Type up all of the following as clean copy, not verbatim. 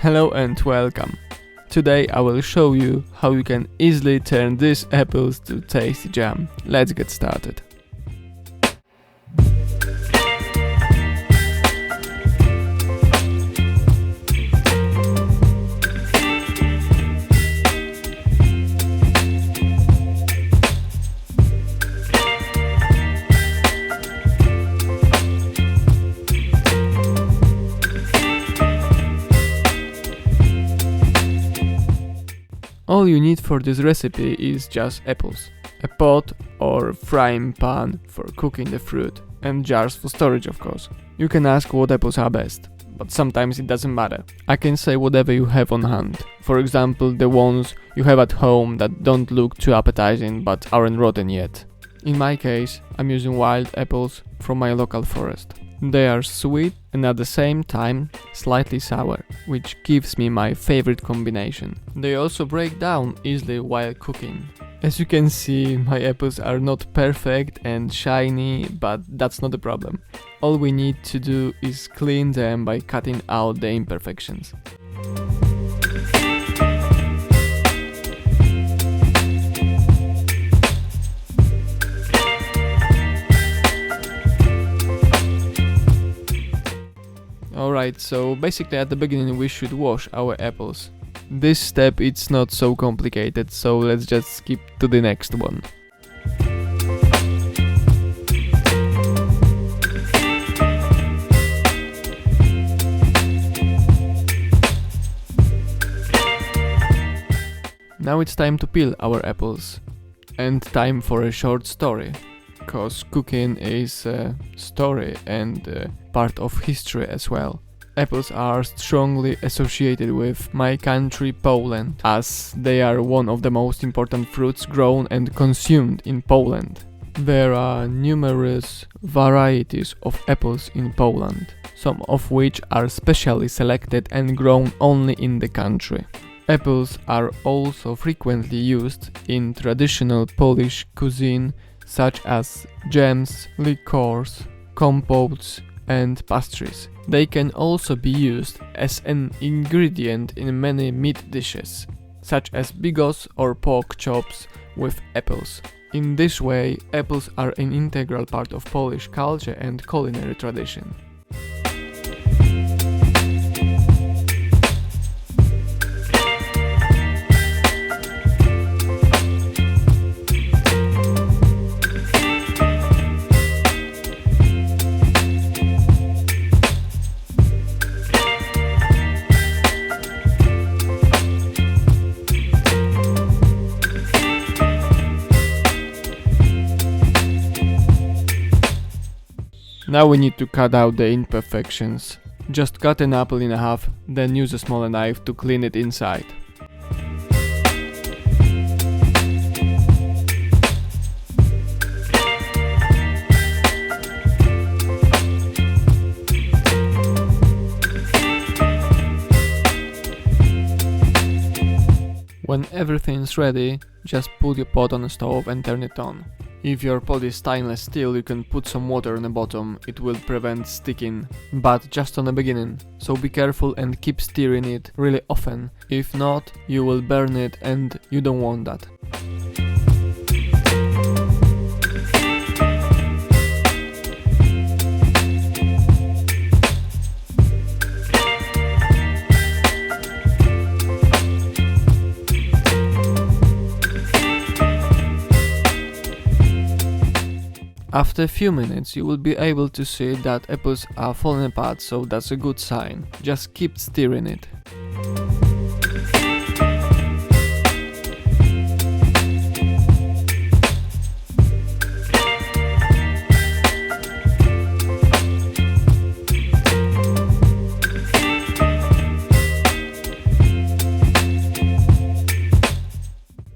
Hello and welcome. Today I will show you how you can easily turn these apples to tasty jam. Let's get started. All you need for this recipe is just apples, a pot or frying pan for cooking the fruit, and jars for storage, of course. You can ask what apples are best, but sometimes it doesn't matter. I can say whatever you have on hand. For example, the ones you have at home that don't look too appetizing but aren't rotten yet. In my case, I'm using wild apples from my local forest. They are sweet and at the same time slightly sour, which gives me my favorite combination. They also break down easily while cooking. As you can see, my apples are not perfect and shiny, but that's not a problem. All we need to do is clean them by cutting out the imperfections. Alright, so basically at the beginning we should wash our apples. This step it's not so complicated, so let's just skip to the next one. Now it's time to peel our apples. And time for a short story. Cause cooking is a story and part of history as well. Apples are strongly associated with my country Poland, as they are one of the most important fruits grown and consumed in Poland. There are numerous varieties of apples in Poland, some of which are specially selected and grown only in the country. Apples are also frequently used in traditional Polish cuisine, such as jams, liqueurs, compotes, and pastries. They can also be used as an ingredient in many meat dishes, such as bigos or pork chops with apples. In this way, apples are an integral part of Polish culture and culinary tradition. Now we need to cut out the imperfections. Just cut an apple in half, then use a smaller knife to clean it inside. When everything's ready, just put your pot on the stove and turn it on. If your pot is stainless steel, you can put some water on the bottom, it will prevent sticking, but just on the beginning, so be careful and keep stirring it really often, if not, you will burn it and you don't want that. After a few minutes you will be able to see that apples are falling apart, so that's a good sign. Just keep stirring it.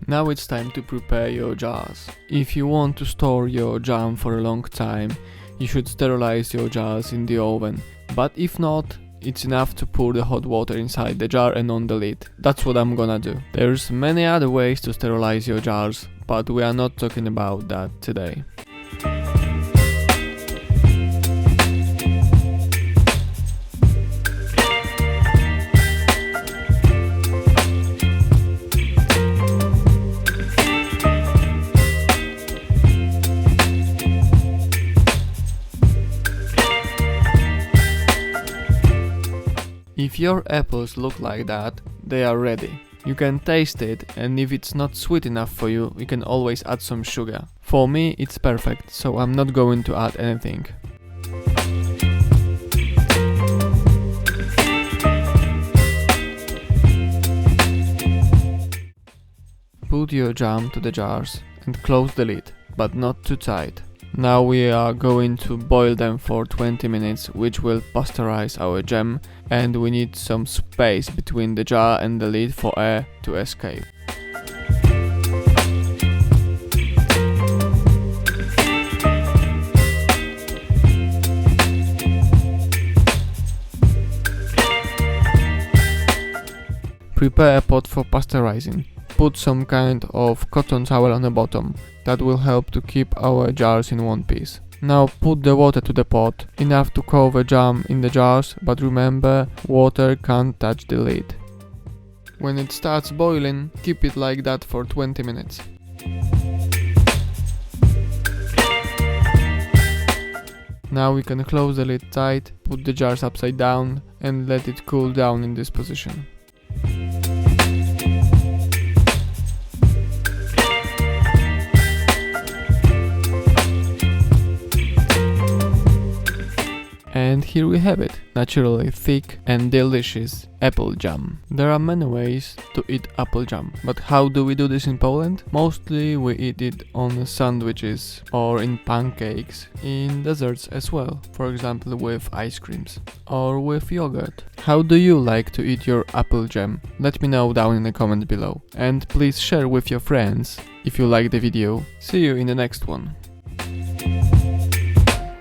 Now it's time to prepare your jars. If you want to store your jam for a long time, you should sterilize your jars in the oven. But if not, it's enough to pour the hot water inside the jar and on the lid. That's what I'm gonna do. There's many other ways to sterilize your jars, but we are not talking about that today. If your apples look like that, they are ready. You can taste it, and if it's not sweet enough for you, you can always add some sugar. For me, it's perfect, so I'm not going to add anything. Put your jam to the jars and close the lid, but not too tight. Now we are going to boil them for 20 minutes, which will pasteurize our jam, and we need some space between the jar and the lid for air to escape. Prepare a pot for pasteurizing. Put some kind of cotton towel on the bottom. That will help to keep our jars in one piece. Now put the water to the pot, enough to cover jam in the jars, but remember, water can't touch the lid. When it starts boiling, keep it like that for 20 minutes. Now we can close the lid tight, put the jars upside down and let it cool down in this position. And here we have it, naturally thick and delicious apple jam. There are many ways to eat apple jam, but how do we do this in Poland? Mostly we eat it on sandwiches or in pancakes, in desserts as well, for example with ice creams or with yogurt. How do you like to eat your apple jam? Let me know down in the comment below, and please share with your friends if you like the video. See you in the next one.